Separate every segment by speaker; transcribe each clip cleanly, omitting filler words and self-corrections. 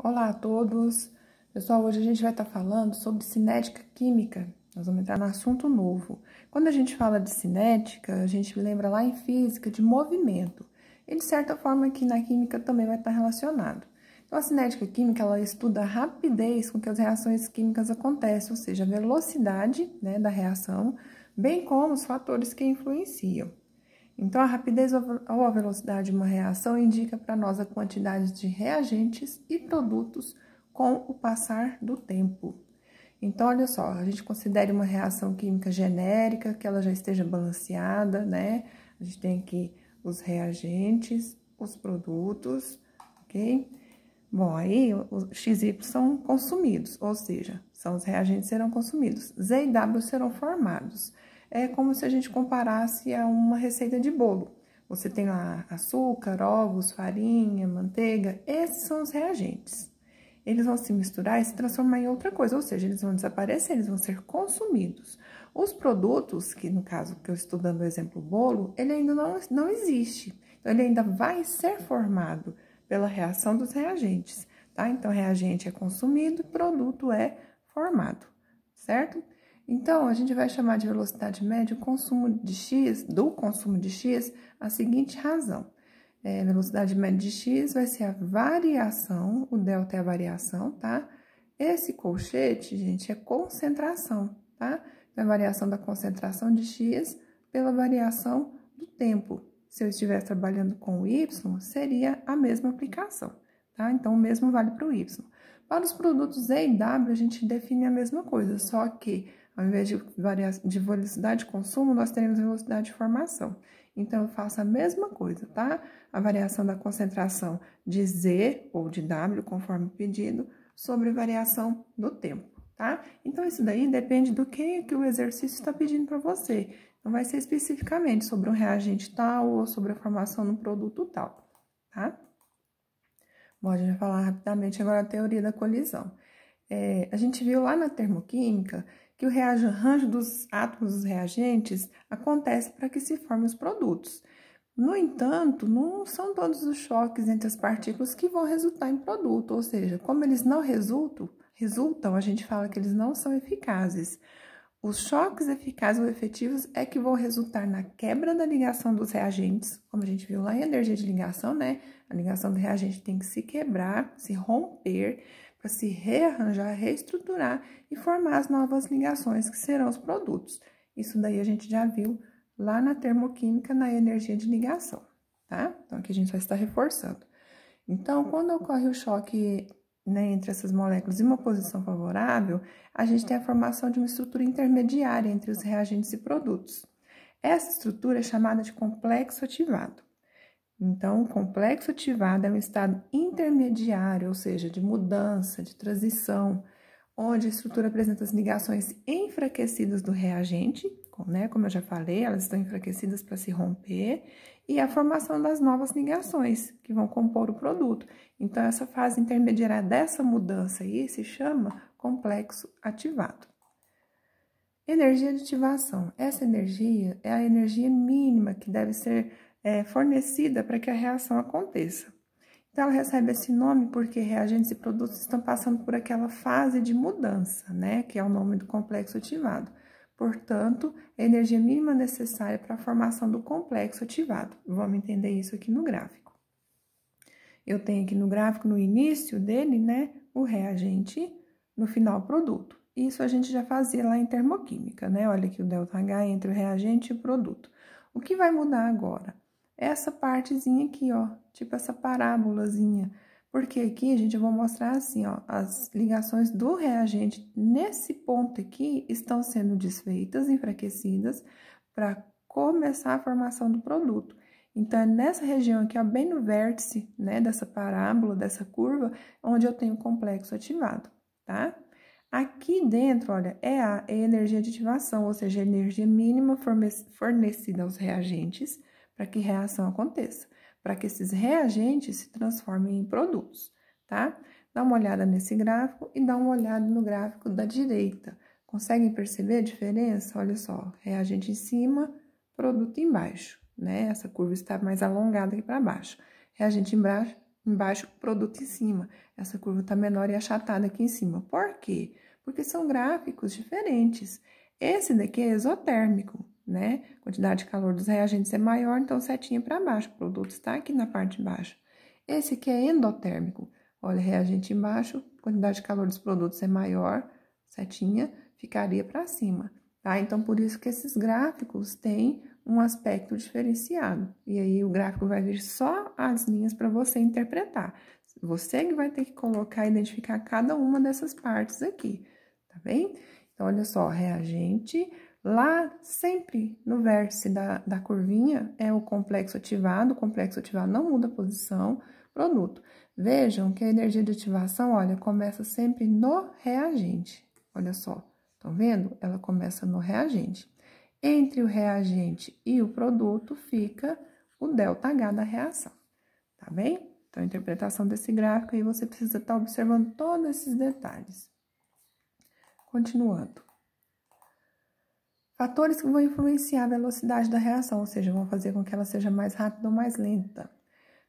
Speaker 1: Olá a todos! Pessoal, hoje a gente vai estar falando sobre cinética química. Nós vamos entrar no assunto novo. Quando a gente fala de cinética, a gente lembra lá em física de movimento. E de certa forma aqui na química também vai estar relacionado. Então a cinética química, ela estuda a rapidez com que as reações químicas acontecem, ou seja, a velocidade, da reação, bem como os fatores que influenciam. Então, a rapidez ou a velocidade de uma reação indica para nós a quantidade de reagentes e produtos com o passar do tempo. Então, olha só, a gente considera uma reação química genérica, que ela já esteja balanceada, né? A gente tem aqui os reagentes, os produtos, ok? Bom, aí os XY são consumidos, ou seja, são os reagentes serão consumidos. Z e W serão formados. É como se a gente comparasse a uma receita de bolo. Você tem lá açúcar, ovos, farinha, manteiga, esses são os reagentes. Eles vão se misturar e se transformar em outra coisa, ou seja, eles vão desaparecer, eles vão ser consumidos. Os produtos, que no caso que eu estou dando o exemplo bolo, ele ainda não existe. Então, ele ainda vai ser formado pela reação dos reagentes, tá? Então, reagente é consumido, produto é formado, certo? Então, a gente vai chamar de velocidade média o consumo de X, do consumo de X, a seguinte razão. Velocidade média de X vai ser a variação, o delta é a variação, tá? Esse colchete, gente, é concentração, tá? Então, a variação da concentração de X pela variação do tempo. Se eu estiver trabalhando com o Y, seria a mesma aplicação, tá? Então, o mesmo vale para o Y. Para os produtos E e W, a gente define a mesma coisa, só que ao invés de velocidade de consumo, nós teremos velocidade de formação. Então, eu faço a mesma coisa, tá? A variação da concentração de Z ou de W, conforme pedido, sobre a variação do tempo, tá? Então, isso daí depende do que o exercício está pedindo para você. Não vai ser especificamente sobre um reagente tal ou sobre a formação no produto tal, tá? Bom, a gente vai falar rapidamente agora a teoria da colisão. A gente viu lá na termoquímica que o rearranjo dos átomos dos reagentes acontece para que se formem os produtos. No entanto, não são todos os choques entre as partículas que vão resultar em produto, ou seja, como eles não resultam, a gente fala que eles não são eficazes. Os choques eficazes ou efetivos é que vão resultar na quebra da ligação dos reagentes, como a gente viu lá em energia de ligação, né? A ligação do reagente tem que se quebrar, se romper, para se rearranjar, reestruturar e formar as novas ligações que serão os produtos. Isso daí a gente já viu lá na termoquímica, na energia de ligação, tá? Então, aqui a gente vai estar reforçando. Então, quando ocorre o choque, entre essas moléculas em uma posição favorável, a gente tem a formação de uma estrutura intermediária entre os reagentes e produtos. Essa estrutura é chamada de complexo ativado. Então, o complexo ativado é um estado intermediário, ou seja, de mudança, de transição, onde a estrutura apresenta as ligações enfraquecidas do reagente, como eu já falei, elas estão enfraquecidas para se romper, e a formação das novas ligações, que vão compor o produto. Então, essa fase intermediária dessa mudança aí se chama complexo ativado. Energia de ativação. Essa energia é a energia mínima que deve ser fornecida para que a reação aconteça. Então, ela recebe esse nome porque reagentes e produtos estão passando por aquela fase de mudança, que é o nome do complexo ativado. Portanto, a energia mínima necessária para a formação do complexo ativado. Vamos entender isso aqui no gráfico. Eu tenho aqui no gráfico, no início dele, o reagente, no final, o produto. Isso a gente já fazia lá em termoquímica, Olha aqui o ΔH entre o reagente e o produto. O que vai mudar agora? Essa partezinha aqui, ó, tipo essa parábolazinha. Porque aqui, gente, eu vou mostrar assim, ó, as ligações do reagente nesse ponto aqui estão sendo desfeitas, enfraquecidas, para começar a formação do produto. Então, é nessa região aqui, ó, bem no vértice, dessa parábola, dessa curva, onde eu tenho o complexo ativado, tá? Aqui dentro, olha, é a energia de ativação, ou seja, a energia mínima fornecida aos reagentes, para que reação aconteça, para que esses reagentes se transformem em produtos, tá? Dá uma olhada nesse gráfico e dá uma olhada no gráfico da direita. Conseguem perceber a diferença? Olha só, reagente em cima, produto embaixo, Essa curva está mais alongada aqui para baixo. Reagente embaixo, embaixo, o produto em cima. Essa curva está menor e achatada aqui em cima. Por quê? Porque são gráficos diferentes. Esse daqui é exotérmico, né? A quantidade de calor dos reagentes é maior, então setinha para baixo. O produto está aqui na parte de baixo. Esse aqui é endotérmico. Olha, reagente embaixo, quantidade de calor dos produtos é maior, setinha ficaria para cima, tá? Então, por isso que esses gráficos têm um aspecto diferenciado. E aí, o gráfico vai vir só as linhas para você interpretar. Você que vai ter que colocar e identificar cada uma dessas partes aqui, tá bem? Então, olha só, reagente, lá sempre no vértice da curvinha é o complexo ativado não muda a posição, produto. Vejam que a energia de ativação, olha, começa sempre no reagente, olha só, estão vendo? Ela começa no reagente. Entre o reagente e o produto fica o ΔH da reação, tá bem? Então, a interpretação desse gráfico aí você precisa estar observando todos esses detalhes. Continuando. Fatores que vão influenciar a velocidade da reação, ou seja, vão fazer com que ela seja mais rápida ou mais lenta.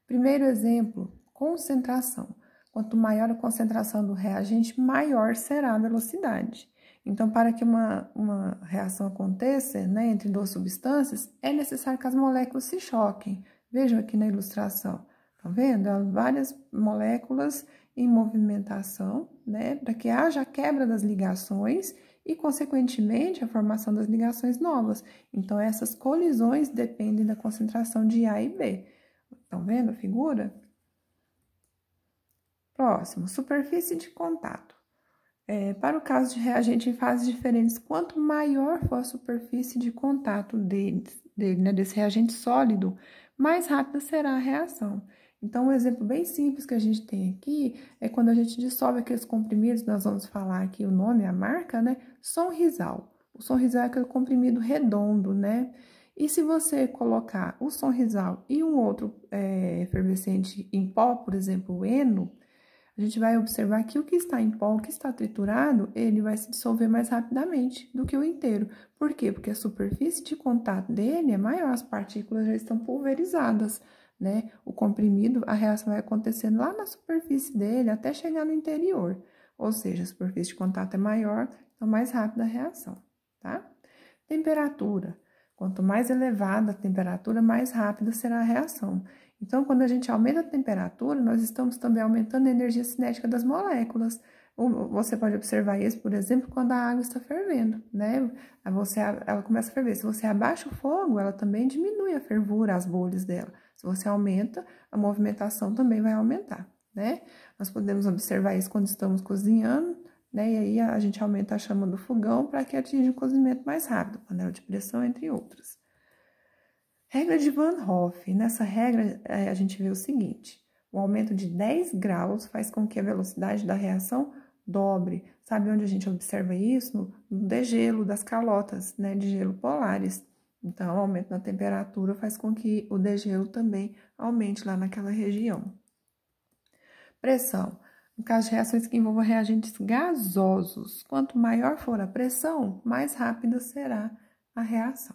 Speaker 1: Primeiro exemplo, concentração. Quanto maior a concentração do reagente, maior será a velocidade. Então, para que uma reação aconteça, né, entre duas substâncias, é necessário que as moléculas se choquem. Vejam aqui na ilustração, tá vendo? Várias moléculas em movimentação, né, para que haja a quebra das ligações e, consequentemente, a formação das ligações novas. Então, essas colisões dependem da concentração de A e B. Estão vendo a figura? Próximo, superfície de contato. Para o caso de reagente em fases diferentes, quanto maior for a superfície de contato né, desse reagente sólido, mais rápida será a reação. Então, um exemplo bem simples que a gente tem aqui é quando a gente dissolve aqueles comprimidos, nós vamos falar aqui o nome, a marca, né? Sonrisal. O Sonrisal é aquele comprimido redondo, né? E se você colocar o Sonrisal e um outro efervescente em pó, por exemplo, o Eno, a gente vai observar que o que está em pó, o que está triturado, ele vai se dissolver mais rapidamente do que o inteiro. Por quê? Porque a superfície de contato dele é maior, as partículas já estão pulverizadas, né? O comprimido, a reação vai acontecendo lá na superfície dele até chegar no interior. Ou seja, a superfície de contato é maior, então mais rápida a reação, tá? Temperatura. Quanto mais elevada a temperatura, mais rápida será a reação. Então, quando a gente aumenta a temperatura, nós estamos também aumentando a energia cinética das moléculas. Você pode observar isso, por exemplo, quando a água está fervendo, né? Ela começa a ferver. Se você abaixa o fogo, ela também diminui a fervura, as bolhas dela. Se você aumenta, a movimentação também vai aumentar, né? Nós podemos observar isso quando estamos cozinhando, né? E aí a gente aumenta a chama do fogão para que atinja o cozimento mais rápido, panela de pressão, entre outras. Regra de Van Hoff. Nessa regra, a gente vê o seguinte: o aumento de 10 graus faz com que a velocidade da reação dobre. Sabe onde a gente observa isso? No degelo das calotas, né, de gelo polares. Então, o aumento da temperatura faz com que o degelo também aumente lá naquela região. Pressão. No caso de reações que envolvam reagentes gasosos, quanto maior for a pressão, mais rápida será a reação.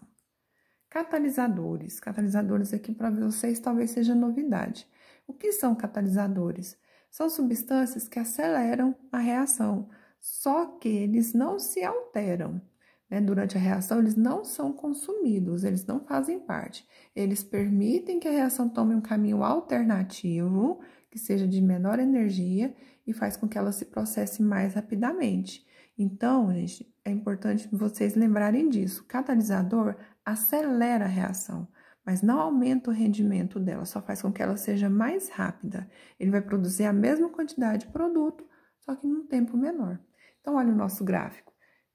Speaker 1: Catalisadores. Catalisadores aqui para vocês talvez seja novidade. O que são catalisadores? São substâncias que aceleram a reação, só que eles não se alteram, né? Durante a reação, eles não são consumidos, eles não fazem parte. Eles permitem que a reação tome um caminho alternativo, que seja de menor energia, e faz com que ela se processe mais rapidamente. Então, gente, é importante vocês lembrarem disso. Catalisador acelera a reação, mas não aumenta o rendimento dela, só faz com que ela seja mais rápida. Ele vai produzir a mesma quantidade de produto, só que num tempo menor. Então, olha o nosso gráfico,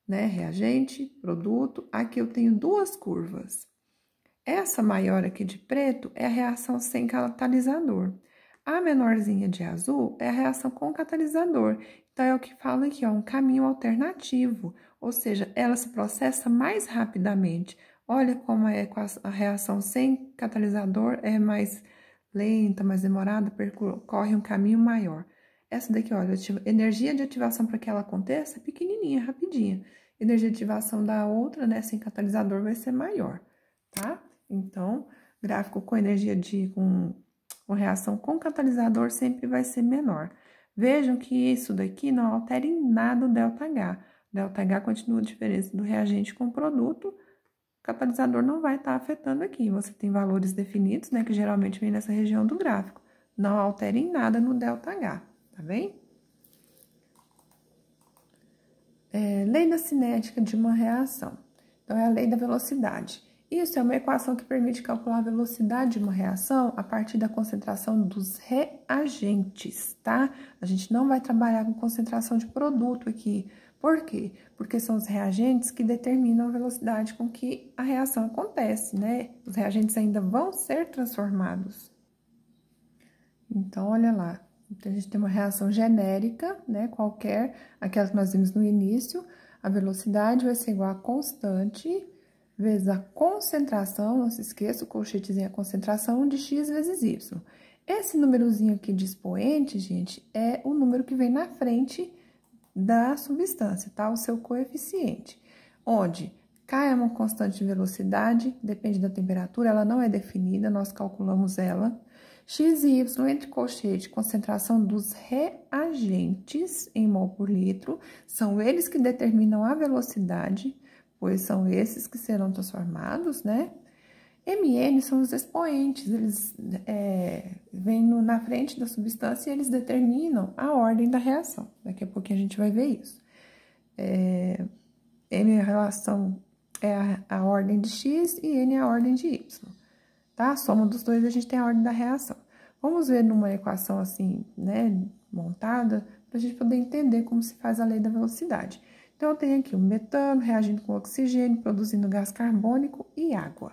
Speaker 1: né? Reagente, produto. Aqui eu tenho duas curvas. Essa maior aqui de preto é a reação sem catalisador. A menorzinha de azul é a reação com catalisador. Então, é o que fala aqui, ó, um caminho alternativo, ou seja, ela se processa mais rapidamente. Olha como é com a reação sem catalisador, é mais lenta, mais demorada, percorre um caminho maior. Essa daqui, olha, energia de ativação para que ela aconteça é pequenininha, rapidinha. Energia de ativação da outra, né, sem catalisador, vai ser maior, tá? Então, gráfico com energia com uma reação com catalisador sempre vai ser menor. Vejam que isso daqui não altera em nada o ΔH. ΔH continua a diferença do reagente com o produto, o catalisador não vai estar afetando aqui. Você tem valores definidos, né, que geralmente vem nessa região do gráfico. Não altera em nada no ΔH, tá bem? Lei da cinética de uma reação. Então, é a lei da velocidade. Isso é uma equação que permite calcular a velocidade de uma reação a partir da concentração dos reagentes, tá? A gente não vai trabalhar com concentração de produto aqui. Por quê? Porque são os reagentes que determinam a velocidade com que a reação acontece, né? Os reagentes ainda vão ser transformados. Então, olha lá. Então, a gente tem uma reação genérica, né? Qualquer, aquela que nós vimos no início. A velocidade vai ser igual a constante vezes a concentração, não se esqueça, o colchetezinho é a concentração de x vezes y. Esse númerozinho aqui de expoente, gente, é o número que vem na frente da substância, tá? O seu coeficiente. Onde K é uma constante de velocidade, depende da temperatura, ela não é definida, nós calculamos ela. X e Y entre colchete, concentração dos reagentes em mol por litro, são eles que determinam a velocidade, pois são esses que serão transformados, né? MN são os expoentes, eles vêm na frente da substância e eles determinam a ordem da reação. Daqui a pouquinho a gente vai ver isso. M é a ordem de X e N é a ordem de Y, tá? A soma dos dois a gente tem a ordem da reação. Vamos ver numa equação assim, né, montada, para a gente poder entender como se faz a lei da velocidade. Então, eu tenho aqui o metano reagindo com oxigênio, produzindo gás carbônico e água.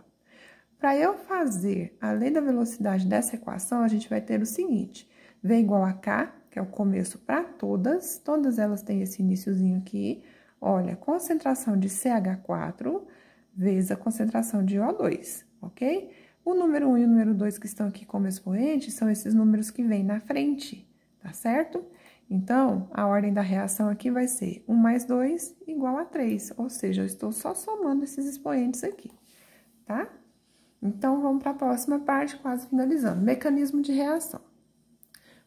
Speaker 1: Para eu fazer a lei da velocidade dessa equação, a gente vai ter o seguinte: V igual a K, que é o começo para todas elas têm esse iniciozinho aqui. Olha, concentração de CH4 vezes a concentração de O2, ok? O número 1 e o número 2 que estão aqui como expoentes são esses números que vêm na frente, tá certo? Então, a ordem da reação aqui vai ser 1 mais 2 igual a 3, ou seja, eu estou só somando esses expoentes aqui, tá? Então, vamos para a próxima parte, quase finalizando. Mecanismo de reação.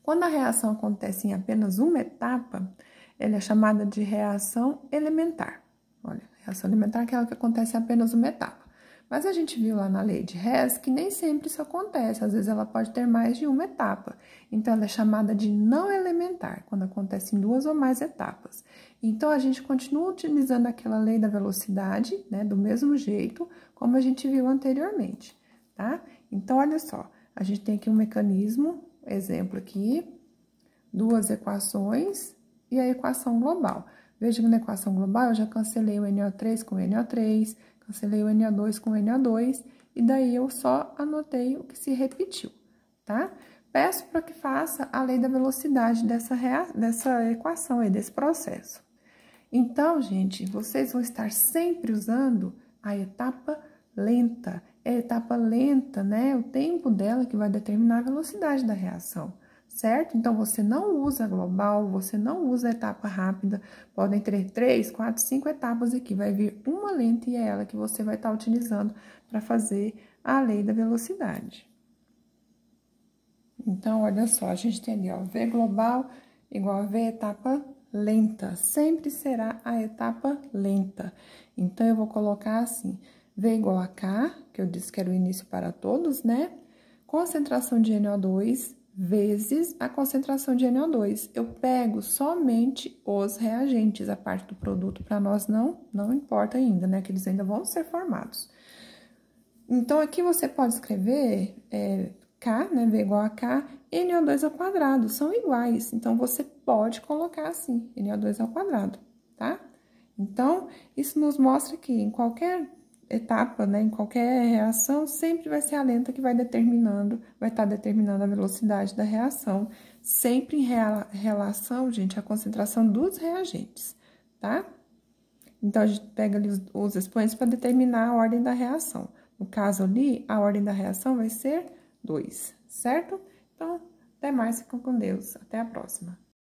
Speaker 1: Quando a reação acontece em apenas uma etapa, ela é chamada de reação elementar. Olha, reação elementar é aquela que acontece em apenas uma etapa. Mas a gente viu lá na lei de Hess que nem sempre isso acontece, às vezes ela pode ter mais de uma etapa. Então, ela é chamada de não elementar, quando acontece em 2 ou mais etapas. Então, a gente continua utilizando aquela lei da velocidade, né, do mesmo jeito, como a gente viu anteriormente, tá? Então, olha só, a gente tem aqui um mecanismo, exemplo aqui, 2 equações e a equação global. Veja que na equação global eu já cancelei o NO3 com o NO3, cancelei o NO2 com o NO2, e daí eu só anotei o que se repetiu, tá? Peço para que faça a lei da velocidade dessa equação aí, desse processo. Então, gente, vocês vão estar sempre usando a etapa lenta. É a etapa lenta, né? O tempo dela que vai determinar a velocidade da reação, certo? Então, você não usa a global, você não usa a etapa rápida. Podem ter 3, 4, 5 etapas aqui. Vai vir uma lenta e é ela que você vai estar utilizando para fazer a lei da velocidade. Então, olha só, a gente tem ali, ó, V global igual a V etapa lenta. Sempre será a etapa lenta. Então, eu vou colocar assim, V igual a K, que eu disse que era o início para todos, né? Concentração de NO2 vezes a concentração de NO2. Eu pego somente os reagentes, a parte do produto para nós não importa ainda, né? Que eles ainda vão ser formados. Então, aqui você pode escrever K, né? V igual a K, NO2 ao quadrado, são iguais. Então, você pode colocar assim, NO2 ao quadrado, tá? Então, isso nos mostra que em qualquer etapa, né, em qualquer reação, sempre vai ser a lenta que vai estar determinando a velocidade da reação, sempre em relação, gente, à concentração dos reagentes, tá? Então, a gente pega ali os expoentes para determinar a ordem da reação. No caso ali, a ordem da reação vai ser 2, certo? Então, até mais, fiquem com Deus. Até a próxima.